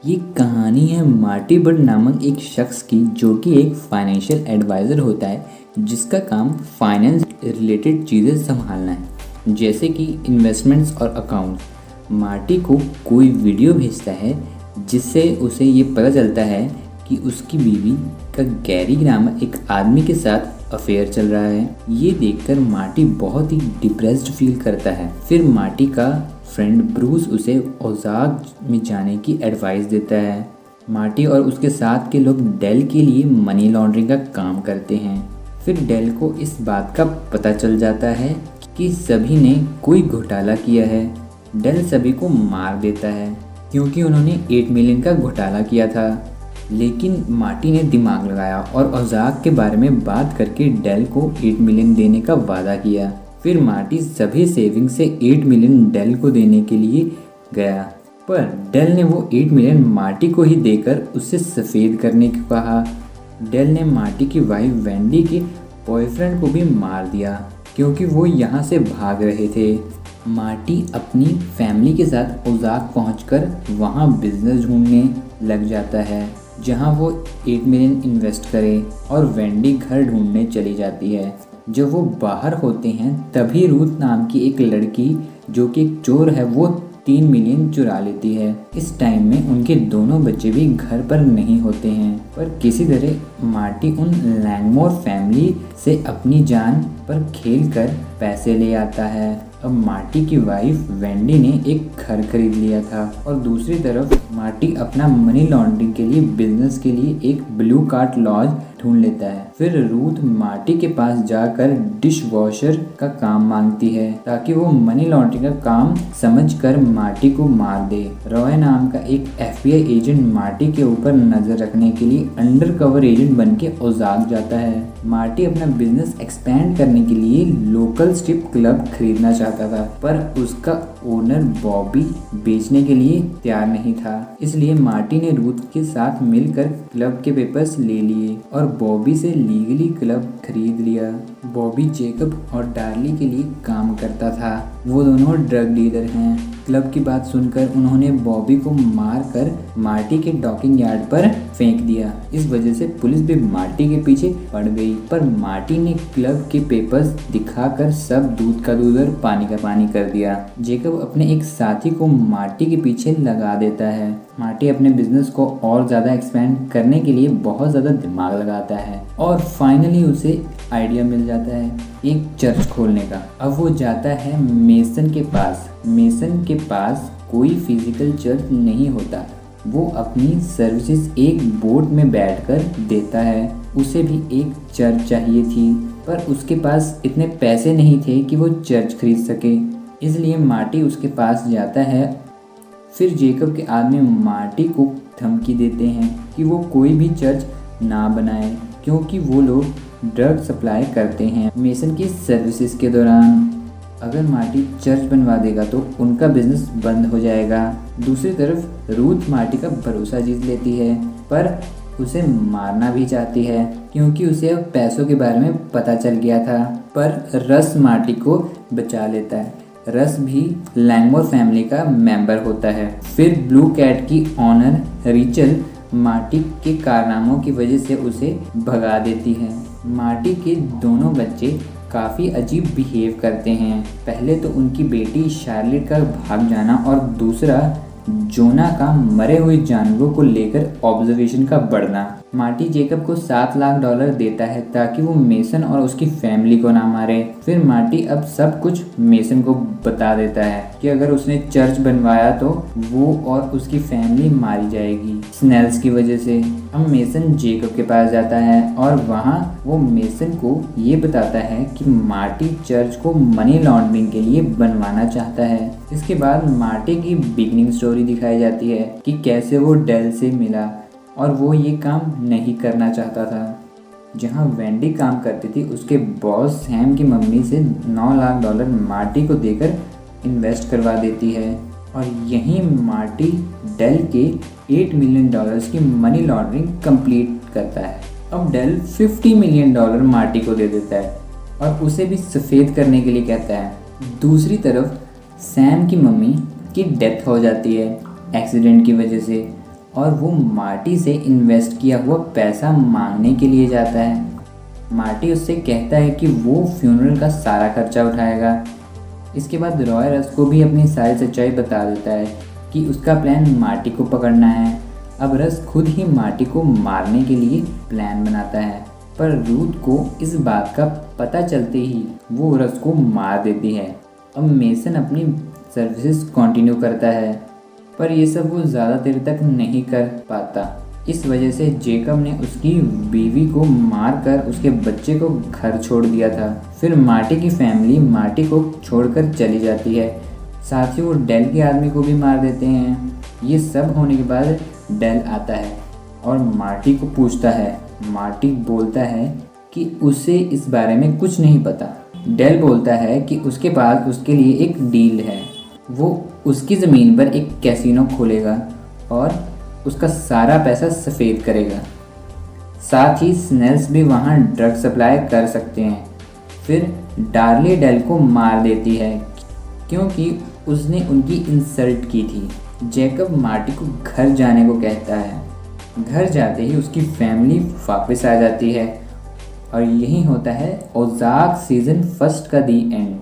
ये कहानी है मार्टी बर्ड नामक एक शख्स की, जो कि एक फाइनेंशियल एडवाइज़र होता है जिसका काम फाइनेंस रिलेटेड चीज़ें संभालना है, जैसे कि इन्वेस्टमेंट्स और अकाउंट्स। मार्टी को कोई वीडियो भेजता है जिससे उसे ये पता चलता है कि उसकी बीवी का गैरी नामक एक आदमी के साथ अफेयर चल रहा है। ये देखकर मार्टी बहुत ही डिप्रेस्ड फील करता है। फिर मार्टी का फ्रेंड ब्रूस उसे ओज़ार्क में जाने की एडवाइस देता है। मार्टी और उसके साथ के लोग डेल के लिए मनी लॉन्ड्रिंग का काम करते हैं। फिर डेल को इस बात का पता चल जाता है कि सभी ने कोई घोटाला किया है। डेल सभी को मार देता है क्योंकि उन्होंने 8 मिलियन का घोटाला किया था। लेकिन मार्टी ने दिमाग लगाया और ओज़ार्क के बारे में बात करके डेल को 8 मिलियन देने का वादा किया। फिर मार्टी सभी सेविंग से 8 मिलियन डेल को देने के लिए गया, पर डेल ने वो 8 मिलियन मार्टी को ही देकर उससे सफ़ेद करने को कहा। डेल ने मार्टी की वाइफ वेंडी के बॉयफ्रेंड को भी मार दिया क्योंकि वो यहाँ से भाग रहे थे। मार्टी अपनी फैमिली के साथ ओज़ार्क पहुंचकर वहाँ बिजनेस ढूंढने लग जाता है जहाँ वो 8 मिलियन इन्वेस्ट करे, और वेंडी घर ढूंढने चली जाती है। जब वो बाहर होते हैं तभी रूथ नाम की एक लड़की, जो कि एक चोर है, वो 3 मिलियन चुरा लेती है। इस टाइम में उनके दोनों बच्चे भी घर पर नहीं होते हैं, पर किसी तरह मार्टी उन लैंगमोर फैमिली से अपनी जान पर खेल कर पैसे ले आता है। अब मार्टी की वाइफ वेंडी ने एक घर खरीद लिया था, और दूसरी तरफ मार्टी अपना मनी लॉन्ड्रिंग के लिए बिजनेस के लिए एक ब्लू कार्ट लॉज ढूंढ लेता है। फिर रूथ मार्टी के पास जाकर डिश वॉशर का काम मांगती है ताकि वो मनी लॉन्ड्रिंग का काम समझकर मार्टी को मार दे। रॉय नाम का एक FBI एजेंट मार्टी के ऊपर नजर रखने के लिए अंडरकवर एजेंट बन के ओज़ार्क जाता है। मार्टी अपना बिजनेस एक्सपेंड करने के लिए लोकल स्ट्रिप क्लब खरीदना चाहता था, पर उसका ओनर बॉबी बेचने के लिए तैयार नहीं था। इसलिए मार्टी ने रूथ के साथ मिलकर क्लब के पेपर्स ले लिए और बॉबी से लीगली क्लब खरीद लिया। बॉबी जेकब और डार्ली के लिए काम करता था। वो दोनों ड्रग डीलर हैं। क्लब की बात सुनकर उन्होंने बॉबी को मार कर मार्टी के डॉकिंग यार्ड पर फेंक दिया। इस वजह से पुलिस भी मार्टी के पीछे पड़ गई, पर मार्टी ने क्लब के पेपर्स दिखाकर सब दूध का दूध और पानी का पानी कर दिया। जेकब अपने एक साथी को मार्टी के पीछे लगा देता है। मार्टी अपने बिजनेस को और ज़्यादा एक्सपेंड करने के लिए बहुत ज़्यादा दिमाग लगाता है, और फाइनली उसे आइडिया मिल जाता है एक चर्च खोलने का। अब वो जाता है मेसन के पास। मेसन के पास कोई फिजिकल चर्च नहीं होता। वो अपनी सर्विसेज एक बोट में बैठकर देता है। उसे भी एक चर्च चाहिए थी, पर उसके पास इतने पैसे नहीं थे कि वो चर्च खरीद सके। इसलिए मार्टी उसके पास जाता है। फिर जेकब के आदमी मार्टी को धमकी देते हैं कि वो कोई भी चर्च ना बनाए, क्योंकि वो लोग ड्रग सप्लाई करते हैं मेसन की सर्विसेज के दौरान। अगर मार्टी चर्च बनवा देगा तो उनका बिजनेस बंद हो जाएगा। दूसरी तरफ रूथ मार्टी का भरोसा जीत लेती है, पर उसे मारना भी चाहती है क्योंकि उसे अब पैसों के बारे में पता चल गया था। पर रस मार्टी को बचा लेता है। रस भी लैंगमोर फैमिली का मेंबर होता है। फिर ब्लू कैट की ऑनर रिचल मार्टी के कारनामों की वजह से उसे भगा देती है। मार्टी के दोनों बच्चे काफ़ी अजीब बिहेव करते हैं। पहले तो उनकी बेटी शार्लेट का भाग जाना, और दूसरा जोना का मरे हुए जानवरों को लेकर ऑब्जर्वेशन का बढ़ना। मार्टी जेकब को $7 लाख देता है ताकि वो मेसन और उसकी फैमिली को ना मारे। फिर मार्टी अब सब कुछ मेसन को बता देता है कि अगर उसने चर्च बनवाया तो वो और उसकी फैमिली मारी जाएगी स्नेल्स की वजह से। अब मेसन जेकब के पास जाता है और वहाँ वो मेसन को ये बताता है कि मार्टी चर्च को मनी लॉन्ड्रिंग के लिए बनवाना चाहता है। इसके बाद मार्टी की बिगनिंग स्टोरी दिखाई जाती है कि कैसे वो डेल से मिला और वो ये काम नहीं करना चाहता था। जहाँ वेंडी काम करती थी, उसके बॉस सैम की मम्मी से $9 लाख मार्टी को देकर इन्वेस्ट करवा देती है, और यहीं मार्टी डेल के $8 मिलियन की मनी लॉन्ड्रिंग कंप्लीट करता है। अब डेल $50 मिलियन मार्टी को दे देता है और उसे भी सफ़ेद करने के लिए कहता है। दूसरी तरफ सैम की मम्मी की डेथ हो जाती है एक्सीडेंट की वजह से, और वो मार्टी से इन्वेस्ट किया हुआ पैसा मांगने के लिए जाता है। मार्टी उससे कहता है कि वो फ्यूनरल का सारा खर्चा उठाएगा। इसके बाद रॉय रस को भी अपनी सारी सच्चाई बता देता है कि उसका प्लान मार्टी को पकड़ना है। अब रस खुद ही मार्टी को मारने के लिए प्लान बनाता है, पर रूथ को इस बात का पता चलते ही वो रस को मार देती है। अब मेसन अपनी सर्विसेज कंटिन्यू करता है, पर ये सब वो ज़्यादा देर तक नहीं कर पाता। इस वजह से जेकब ने उसकी बीवी को मारकर उसके बच्चे को घर छोड़ दिया था। फिर मार्टी की फैमिली मार्टी को छोड़कर चली जाती है। साथ ही वो डेल के आदमी को भी मार देते हैं। ये सब होने के बाद डेल आता है और मार्टी को पूछता है। मार्टी बोलता है कि उसे इस बारे में कुछ नहीं पता। डेल बोलता है कि उसके पास उसके लिए एक डील है। वो उसकी ज़मीन पर एक कैसीनो खोलेगा और उसका सारा पैसा सफ़ेद करेगा। साथ ही स्नेल्स भी वहाँ ड्रग सप्लाई कर सकते हैं। फिर डार्ली डेल को मार देती है क्योंकि उसने उनकी इंसल्ट की थी। जेकब मार्टी को घर जाने को कहता है। घर जाते ही उसकी फैमिली वापस आ जाती है और यही होता है ओज़ार्क सीज़न 1 का दी एंड।